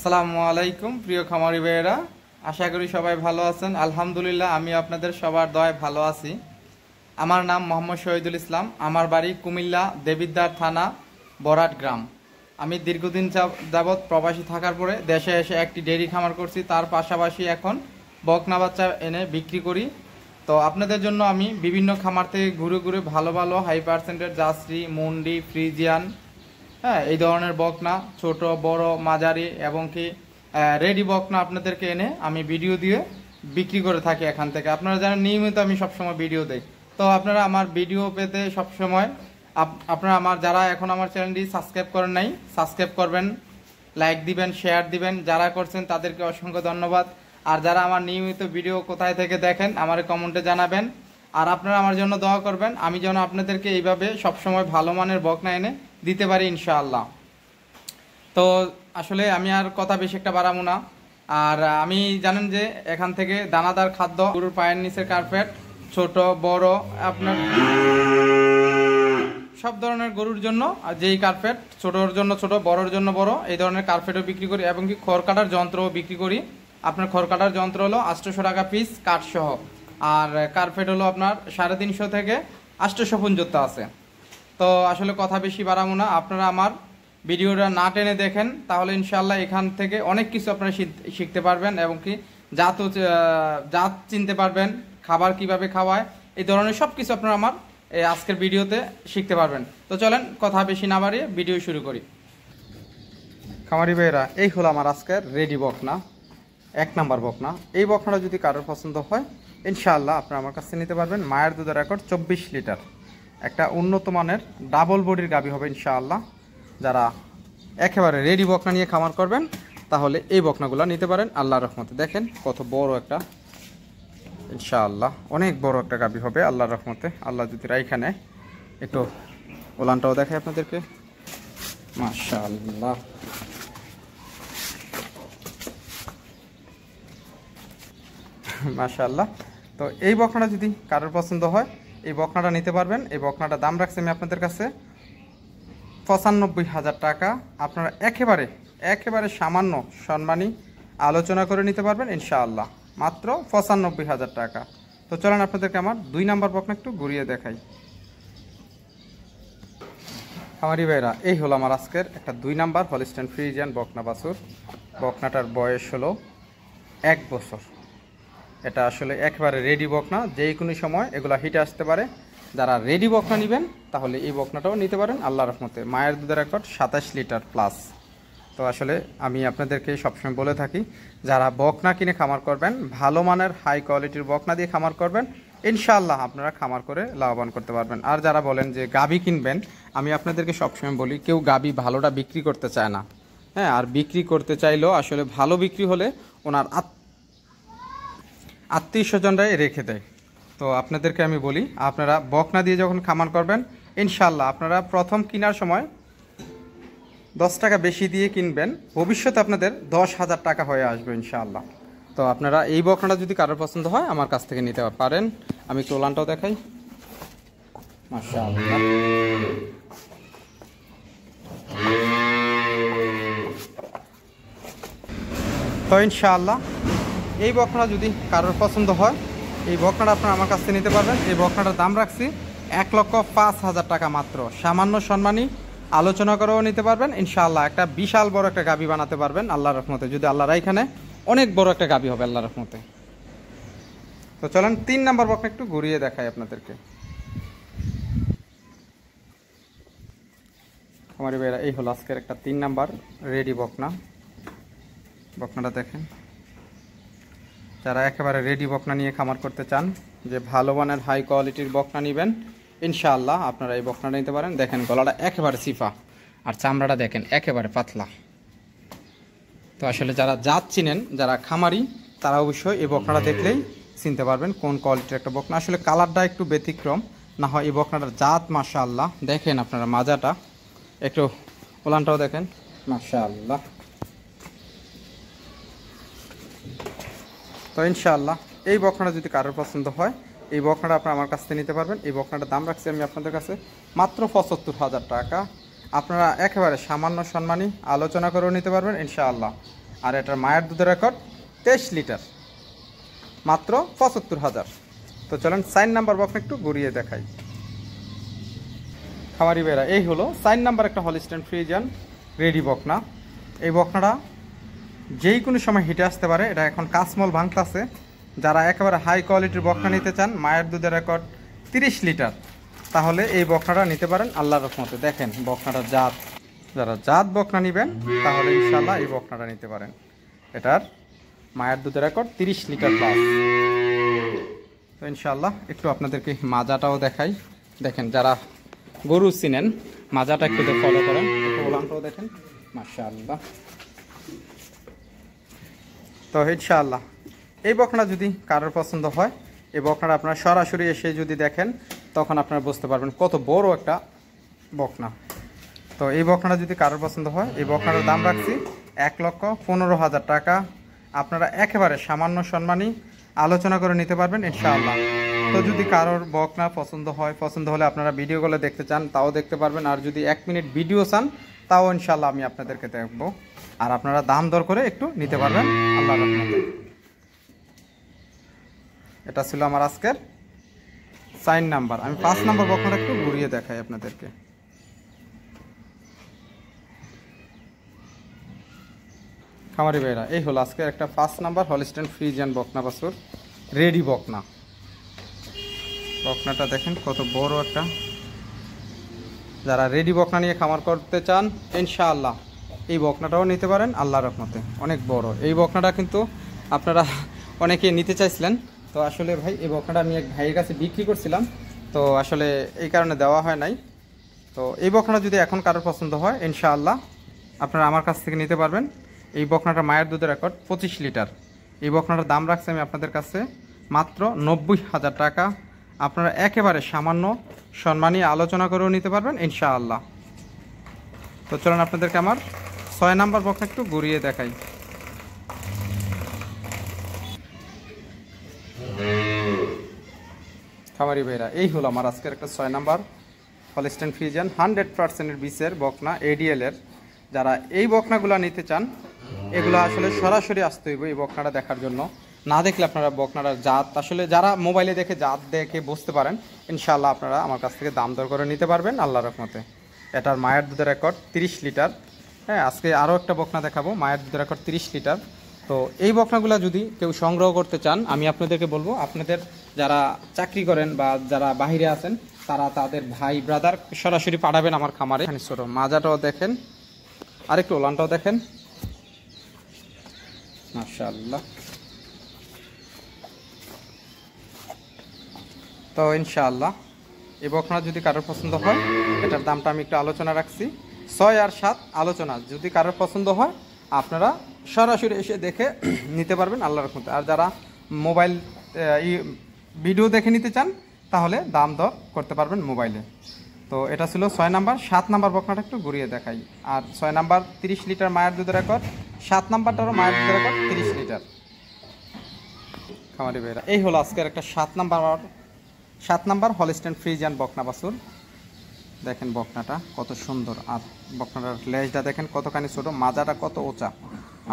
আসসালামু আলাইকুম প্রিয় খামারি ভাইয়েরা, আশা করি সবাই ভালো আছেন। আলহামদুলিল্লাহ আমি আপনাদের সবার দয়ায় ভালো আছি। আমার নাম মোহাম্মদ শহীদুল ইসলাম। আমার বাড়ি কুমিল্লা দেবিদ্বার থানা বরাট গ্রাম। আমি দীর্ঘদিন যাবৎ প্রবাসী থাকার পরে দেশে এসে একটি ডেইরি খামার করছি। তার পাশাপাশি এখন বকনা বাচ্চা এনে বিক্রি করি। তো আপনাদের জন্য আমি বিভিন্ন খামার থেকে ঘুরে ঘুরে ভালো ভালো হাই পার্সেন্টের জার্সি, মুন্ডি, ফ্রিজিয়ান, হ্যাঁ এই ধরনের বকনা, ছোট বড় মাঝারি এবং কি রেডি বকনা আপনাদেরকে এনে আমি ভিডিও দিয়ে বিক্রি করে থাকি এখান থেকে। আপনারা জানেন নিয়মিত আমি সবসময় ভিডিও দেই। তো আপনারা আমার ভিডিও পেতে সবসময় আপনারা যারা এখন আমার চ্যানেলটি সাবস্ক্রাইব করেন নাই, সাবস্ক্রাইব করবেন, লাইক দিবেন, শেয়ার দিবেন। যারা করছেন তাদেরকে অসংখ্য ধন্যবাদ। আর যারা আমার নিয়মিত ভিডিও কোথায় থেকে দেখেন আমার কমেন্টে জানাবেন। আর আপনারা আমার জন্য দোয়া করবেন, আমি যেন আপনাদেরকে এইভাবে সবসময় ভালো মানের বকনা এনে দিতে পারি ইনশাআল্লাহ। তো আসলে আমি আর কথা বেশি একটা বাড়াবো না। আর আমি জানেন যে এখান থেকে দানাদার খাদ্য, গরুর পায়ের নিচের কার্পেট, ছোট বড় আপনার সব ধরনের গরুর জন্য যেই কার্পেট, ছোটর জন্য ছোট, বড়র জন্য বড়, এই ধরনের কার্পেটও বিক্রি করি এবং কি খড় কাটার যন্ত্রও বিক্রি করি। আপনার খড় কাটার যন্ত্র হলো 800 টাকা পিস কাঠসহ, আর কার্পেট হলো আপনার 350 থেকে 800 পর্যন্ত আছে। তো আসলে কথা বেশি বাড়াবো না, আপনারা আমার ভিডিওটা না টেনে দেখেন, তাহলে ইনশাল্লাহ এখান থেকে অনেক কিছু আপনারা শিখতে পারবেন এবং কি জাত চিনতে পারবেন, খাবার কিভাবে খাওয়ায়, এই ধরনের সব কিছু আপনারা আমার আজকের ভিডিওতে শিখতে পারবেন। তো চলেন কথা বেশি না বাড়িয়ে ভিডিও শুরু করি। খামারি ভাইয়েরা, এই হলো আমার আজকের রেডি বকনা, 1 নাম্বার বকনা। এই বকনাটা যদি কারোর পছন্দ হয় ইনশাআল্লাহ আপনারা আমার কাছে নিতে পারবেন। মায়ের দুধের রেকর্ড 24 লিটার, একটা উন্নত মানের ডাবল বডির গাভী হবে ইনশাআল্লাহ। যারা একেবারে রেডি বকনা নিয়ে খামার করবেন তাহলে এই বকনাগুলো নিতে পারেন আল্লাহর রহমতে। দেখেন কত বড় একটা, ইনশাআল্লাহ অনেক বড় একটা গাভী হবে আল্লাহর রহমতে। আল্লাহ যদি রাইখা নেয়। একটু ওলানটাও দেখাই আপনাদেরকে, মাশাআল্লাহ। মাশাআল্লাহ। তো এই বকনাটা যদি কারোর পছন্দ হয় এই বকনাটা নিতে পারবেন। এই বকনাটার দাম রাখছি আমি আপনাদের কাছে 95,000 টাকা। আপনারা একেবারে সামান্য সম্মানী আলোচনা করে নিতে পারবেন ইনশাআল্লাহ, মাত্র 95,000 টাকা। তো চলেন আপনাদেরকে আমার 2 নাম্বার বকনা একটু ঘুরিয়ে দেখাই। আমারই ভাইরা, এই হলো আমার আজকের একটা 2 নাম্বার হলিস্টাইন ফ্রিজিয়ান বকনা বাছুর। বকনাটার বয়স হলো 1 বছর। এটা আসলে একেবারে রেডি বকনা, যে কোনো সময় এগুলা হিটে আসতে পারে। যারা রেডি বকনা নেবেন তাহলে এই বকনাটাও নিতে পারেন আল্লাহর রহমতে। মায়ের দুধের রেকর্ড 27 লিটার প্লাস। তো আসলে আমি আপনাদেরকে সবসময় বলে থাকি, যারা বকনা কিনে খামার করবেন, ভালো মানের হাই কোয়ালিটির বকনা দিয়ে খামার করবেন, ইনশাআল্লাহ আপনারা খামার করে লাভবান করতে পারবেন। আর যারা বলেন যে গাভী কিনবেন, আমি আপনাদেরকে সবসময় বলি, কেউ গাভী ভালোটা বিক্রি করতে চায় না। হ্যাঁ, আর বিক্রি করতে চাইলেও আসলে ভালো বিক্রি হলে ওনার আত্মীয় স্বজনরাই রেখে দেয়। তো আপনাদেরকে আমি বলি, আপনারা বকনা দিয়ে যখন খামার করবেন ইনশাআল্লাহ আপনারা প্রথম কেনার সময় 10 টাকা বেশি দিয়ে কিনবেন, ভবিষ্যতে আপনাদের 10,000 টাকা হয়ে আসবে ইনশাআল্লাহ। তো আপনারা এই বকনাটা যদি কারোর পছন্দ হয় আমার কাছ থেকে নিতে পারেন। আমি তোলানটাও দেখাই, মাশাআল্লাহ। তো ইনশাআল্লাহ এই বকনা যদি কারোর পছন্দ হয় এই বকনাটা আপনারা আমার কাছ থেকে নিতে পারবেন। এই বকনাটার দাম রাখছি 1,05,000 টাকা মাত্র। সামান্য সম্মানী আলোচনা করেও নিতে পারবেন ইনশাআল্লাহ। একটা বিশাল বড় একটা গাভী বানাতে পারবেন আল্লাহর রহমতে, যদি আল্লাহর এখানে অনেক বড় একটা গাভী হবে আল্লাহর রহমতে। তো চলেন 3 নাম্বার বকনা একটু ঘুরিয়ে দেখাই আপনাদেরকে। আমার ভাইরা, এই হলো আজকের একটা 3 নাম্বার রেডি বকনা। বকনাটা দেখেন। যারা একেবারে রেডি বকনা নিয়ে খামার করতে চান, যে ভালো মানের হাই কোয়ালিটির বকনা নেবেন, ইনশাআল্লাহ আপনারা এই বকনাটা নিতে পারেন। দেখেন গলাটা একেবারে সিফা, আর চামড়াটা দেখেন একেবারে পাতলা। তো আসলে যারা জাত চিনেন, যারা খামারি, তারা অবশ্যই এই বকনাটা দেখলেই চিনতে পারবেন কোন কোয়ালিটির একটা বকনা। আসলে কালারটা একটু ব্যতিক্রম, না হয় এই বকনাটার জাত মাশাআল্লাহ। দেখেন আপনারা মাজাটা, একটু ওলানটাও দেখেন, মাশাআল্লাহ। তো ইনশাআল্লাহ এই বকনাটা যদি কারোর পছন্দ হয় এই বকনাটা আপনারা আমার কাছ থেকে নিতে পারবেন। এই বকনাটার দাম রাখছি আমি আপনাদের কাছে মাত্র 75,000 টাকা। আপনারা একেবারে সামান্য সম্মানী আলোচনা করেও নিতে পারবেন ইনশাআল্লাহ। আর এটার মায়ের দুধের রেকর্ড 23 লিটার, মাত্র 75,000। তো চলেন 4 নাম্বার বকনা একটু ঘুরিয়ে দেখাই। খামারি ভাইরা, এই হলো 4 নাম্বার একটা হলিস্টাইন ফ্রিজিয়ান রেডি বকনা। এই বকনাটা যেই কোনো সময় হিটে আসতে পারে। এটা এখন কাসমল ভাঙতাছে। যারা একেবারে হাই কোয়ালিটির বকনা নিতে চান, মায়ের দুধের রেকর্ড 30 লিটার, তাহলে এই বকনাটা নিতে পারেন আল্লাহর রহমতে। দেখেন বকনাটার জাত, যারা জাত বকনা নেবেন তাহলে ইনশাআল্লাহ এই বকনাটা নিতে পারেন। এটার মায়ের দুধের রেকর্ড 30 লিটার প্লাস। তো ইনশাআল্লাহ একটু আপনাদেরকে মাজাটাও দেখাই। দেখেন যারা গরু চিনেন, মাজাটা একটু ফলো করেন, একটু ওলানটাও দেখেন, মাশাআল্লাহ। তো ইনশাআল্লাহ এই বকনা যদি কারোর পছন্দ হয়, এই বকনাটা আপনারা সরাসরি এসে যদি দেখেন তখন আপনারা বুঝতে পারবেন কত বড় একটা বকনা। তো এই বকনাটা যদি কারোর পছন্দ হয়, এই বকনাটার দাম রাখছি 1,15,000 টাকা। আপনারা একেবারে সামান্য সম্মানী আলোচনা করে নিতে পারবেন ইনশাআল্লাহ। তো যদি কারোর বকনা পছন্দ হয়, পছন্দ হলে আপনারা ভিডিওগুলো দেখতে চান তাও দেখতে পারবেন। আর যদি 1 মিনিট ভিডিও চান তাও ইনশাআল্লাহ আমি আপনাদেরকে দেখবো। আর আপনারা দাম দর করে একটু নিতে পারবেন আল্লাহর রহমতে। এটা ছিল আমার আজকের 4 নাম্বার। আমি 5 নাম্বার বকনাটা একটু ঘুরিয়ে দেখাই আপনাদেরকে। খামারি ভাইরা, এই হলো আজকের একটা 5 নাম্বার হলিস্টাইন ফ্রিজিয়ান বকনা বাছুর রেডি বকনা। বকনাটা দেখেন কত বড় একটা। যারা রেডি বকনা নিয়ে খামার করতে চান ইনশাআল্লাহ এই বকনাটাও নিতে পারেন আল্লাহর রহমতে। অনেক বড় এই বকনাটা, কিন্তু আপনারা অনেকে নিতে চাইছিলেন। তো আসলে ভাই এই বকনাটা আমি এক ভাইয়ের কাছে বিক্রি করছিলাম, তো আসলে এই কারণে দেওয়া হয় নাই। তো এই বকনাটা যদি এখন কারোর পছন্দ হয় ইনশাআল্লাহ আপনারা আমার কাছ থেকে নিতে পারবেন। এই বকনাটা মায়ের দুধের রেকর্ড 25 লিটার। এই বকনাটার দাম রাখছি আমি আপনাদের কাছে মাত্র 90,000 টাকা। আপনারা একেবারে সামান্য সম্মানী আলোচনা করেও নিতে পারবেন ইনশাআল্লাহ। তো চলুন আপনাদেরকে আমার 6 নাম্বার বকনা একটু ঘুরিয়ে দেখাই। খামারি ভাইরা, এই হলো আমার আজকের একটা 6 নাম্বার হলিস্টাইন ফ্রিজিয়ান 100% বীজের বকনা এডিএল এর। যারা এই বকনাগুলো নিতে চান, এগুলো আসলে সরাসরি আসতে হইব এই বকনাটা দেখার জন্য। না দেখলে আপনারা বকনাটার জাত আসলে যারা মোবাইলে দেখে জাত দেখে বুঝতে পারেন ইনশাআল্লাহ আপনারা আমার কাছ থেকে দাম দর করে নিতে পারবেন আল্লাহর রহমতে। এটার মায়ের দুধের রেকর্ড 30 লিটার। হ্যাঁ, আজকে আরও একটা বকনা দেখাবো মায়ের দুধের রেকর্ড 30 লিটার। তো এই বকনাগুলো যদি কেউ সংগ্রহ করতে চান, আমি আপনাদেরকে বলবো আপনাদের যারা চাকরি করেন বা যারা বাহিরে আছেন তারা তাদের ভাই ব্রাদার সরাসরি পাঠাবেন আমার খামারে। ছোট মাজাটাও দেখেন, আরেকটু ওলানটাও দেখেন, মাশাআল্লাহ। তো ইনশাআল্লাহ এই বকনা যদি কারোর পছন্দ হয়, এটার দামটা আমি একটু আলোচনা রাখছি 6 আর 7 আলোচনা। যদি কারোর পছন্দ হয় আপনারা সরাসরি এসে দেখে নিতে পারবেন আল্লাহর রহমতে। আর যারা মোবাইল ভিডিও দেখে নিতে চান তাহলে দাম দর করতে পারবেন মোবাইলে। তো এটা ছিল 6 নাম্বার। 7 নাম্বার বকনাটা একটু ঘুরিয়ে দেখাই। আর 6 নাম্বার 30 লিটার মায়ের দুধের রেকর্ড, 7 নাম্বারটারও মায়ের দুধের রেকর্ড 30 লিটার। খামারি ভাইরা, এই হলো আজকের একটা 7 নাম্বার হলিস্টাইন ফ্রিজিয়ান বকনা বাছুর। দেখেন বকনাটা কত সুন্দর, আর বকনাটার লেজটা দেখেন কতখানি ছোট, মাজাটা কত উঁচা,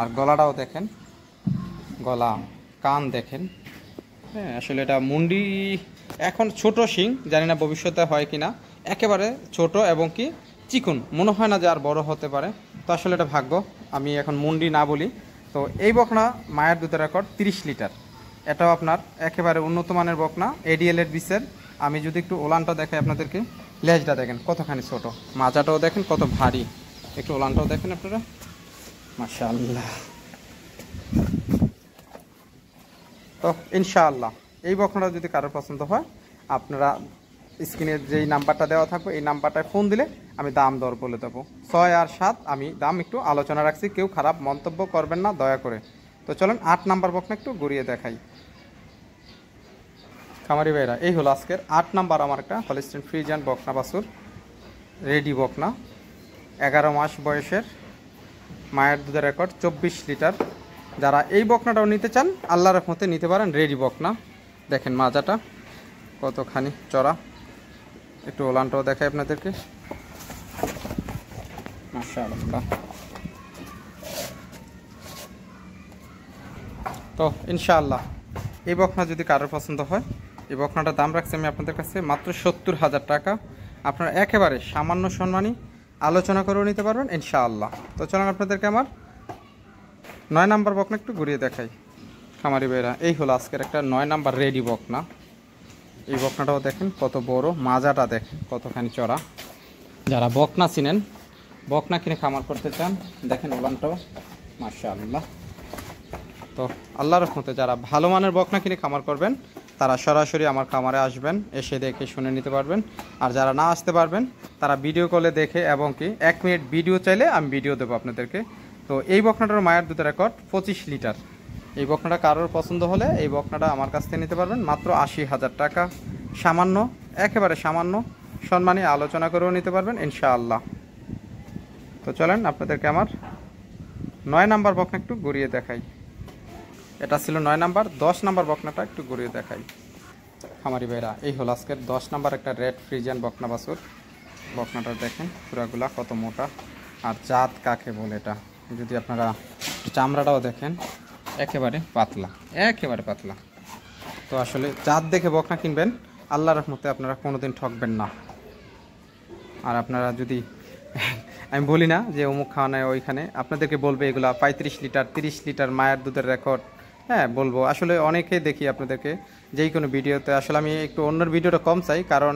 আর গলাটাও দেখেন, গলা কান দেখেন। হ্যাঁ, আসলে এটা মুন্ডি এখন ছোট শিং, জানি না ভবিষ্যতে হয় কিনা। একেবারে ছোট এবং কি চিকুন, মনে হয় না যে আর বড় হতে পারে। তো আসলে এটা ভাগ্য, আমি এখন মুন্ডি না বলি। তো এই বকনা মায়ের দুধের রেকর্ড 30 লিটার। এটাও আপনার একেবারে উন্নত মানের বকনা এডিএল এর বীজের। আমি যদি একটু ওলানটা দেখাই আপনাদেরকে, লেজটা দেখেন কতখানি ছোট, মাজাটাও দেখেন কত ভারী, একটু ওলানটাও দেখেন আপনারা, মাশাআল্লাহ। তো ইনশাআল্লাহ এই বকনাটা যদি কারোর পছন্দ হয় আপনারা স্ক্রিনে যেই নাম্বারটা দেওয়া থাকবে এই নাম্বারটায় ফোন দিলে আমি দাম দর বলে দেবো। 6 আর 7 আমি দাম একটু আলোচনা রাখছি, কেউ খারাপ মন্তব্য করবেন না দয়া করে। তো চলেন 8 নাম্বার বকনা একটু ঘুরিয়ে দেখাই। খামারি ভাইরা, এই হলো আজকের 8 নাম্বার আমার একটা হলিস্টাইন ফ্রিজিয়ান বকনা বাছুর রেডি বকনা। 11 মাস বয়সের, মায়ের দুধের রেকর্ড 24 লিটার। যারা এই বকনাটাও নিতে চান আল্লাহর রহমতে নিতে পারেন রেডি বকনা। দেখেন মাজাটা কতখানি চড়া, একটু ওলানটাও দেখাই আপনাদেরকে, মাশাআল্লাহ। তো ইনশাআল্লাহ এই বকনা যদি কারোর পছন্দ হয়, এই বকনাটার দাম রাখছি আমি আপনাদের কাছে মাত্র 70,000 টাকা। আপনারা একেবারে সামান্য সম্মানী আলোচনা করেও নিতে পারবেন ইনশাআল্লাহ। তো চলুন আপনাদেরকে আমার 9 নাম্বার বকনা একটু ঘুরিয়ে দেখাই। খামারি ভাইরা, এই হলো আজকের একটা 9 নাম্বার রেডি বকনা। এই বকনাটাও দেখেন কত বড়, মাজাটা দেখেন কতখানি চড়া। যারা বকনা চিনেন, বকনা কিনে খামার করতে চান, দেখেন ওলানটাও মাশাআল্লাহ। তো আল্লাহর রহমতে যারা ভালো মানের বকনা কিনে খামার করবেন তারা সরাসরি আমার খামারে আসবেন, এসে দেখে শুনে নিতে পারবেন। আর যারা না আসতে পারবেন তারা ভিডিও কলে দেখে, এবং কি 1 মিনিট ভিডিও চাইলে আমি ভিডিও দেবো আপনাদেরকে। তো এই বকনাটার মায়ের দুধের রেকর্ড 25 লিটার। এই বকনাটা কারোর পছন্দ হলে এই বকনাটা আমার কাছ থেকে নিতে পারবেন মাত্র 80,000 টাকা। সামান্য, একেবারে সামান্য সম্মানী আলোচনা করেও নিতে পারবেন ইনশাআল্লাহ। তো চলেন আপনাদেরকে আমার 9 নাম্বার বকনা একটু ঘুরিয়ে দেখাই। এটা ছিল 9 নাম্বার। 10 নাম্বার বকনাটা একটু ঘুরিয়ে দেখাই। খামারি ভাইরা, এই হলো আজকের 10 নাম্বার একটা রেড ফ্রিজিয়ান বকনা বাছুর। বকনাটা দেখেন পুরাগুলা কত মোটা, আর জাত কাকে বলে এটা যদি আপনারা চামড়াটাও দেখেন একেবারে পাতলা, একেবারে পাতলা। তো আসলে জাত দেখে বকনা কিনবেন, আল্লাহর রহমতে আপনারা কোনোদিন ঠকবেন না। আর আপনারা যদি আমি বলি না যে অমুক খাওয়ানায় ওইখানে, আপনাদেরকে বলবে এগুলা 35 লিটার 30 লিটার মায়ের দুধের রেকর্ড, হ্যাঁ বলবো। আসলে অনেকেই দেখি আপনাদেরকে যেই কোনো ভিডিওতে, আসলে আমি একটু অন্যের ভিডিওটা কম চাই, কারণ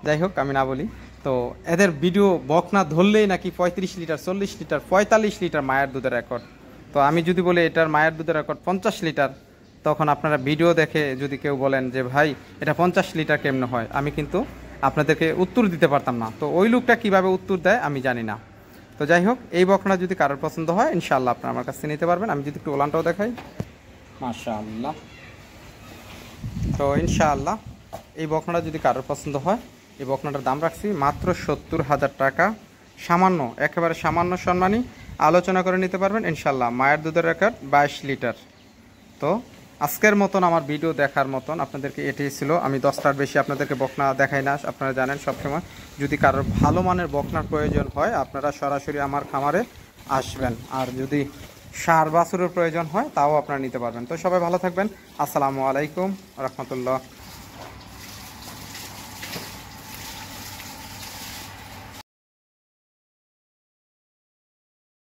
যাই হোক আমি না বলি। তো এদের ভিডিও বকনা ধরলেই নাকি 35 লিটার 40 লিটার 45 লিটার মায়ের দুধের রেকর্ড। তো আমি যদি বলি এটার মায়ের দুধের রেকর্ড 50 লিটার, তখন আপনারা ভিডিও দেখে যদি কেউ বলেন যে ভাই এটা 50 লিটার কেমনে হয়, আমি কিন্তু আপনাদেরকে উত্তর দিতে পারতাম না। তো ওই লোকটা কিভাবে উত্তর দেয় আমি জানি না। তো যাই হোক, এই বকনা যদি কারোর পছন্দ হয় ইনশাআল্লাহ আপনারা আমার কাছে নিতে পারবেন। আমি যদি একটু ওলানটাও দেখাই মাশাআল্লাহ। তো ইনশাআল্লাহ এই বকনাটা যদি কারোর পছন্দ হয়, এই বকনাটার দাম রাখছি মাত্র 70,000 টাকা। সামান্য, একেবারে সামান্য সম্মানী আলোচনা করে নিতে পারবেন ইনশাআল্লাহ। মায়ের দুধের রেকর্ড 22 লিটার। তো আজকের মতন আমার ভিডিও দেখার মতন আপনাদেরকে এটাই ছিল। আমি 10টার বেশি আপনাদেরকে বকনা দেখাই না, আপনারা জানেন সবসময়। যদি কারোর ভালো মানের বকনার প্রয়োজন হয় আপনারা সরাসরি আমার খামারে আসবেন। আর যদি ষাঁড় বাছুরের প্রয়োজন হয় তাও আপনারা নিতে পারবেন। তো সবাই ভালো থাকবেন। আসসালামু আলাইকুম রহমতুল্লাহ।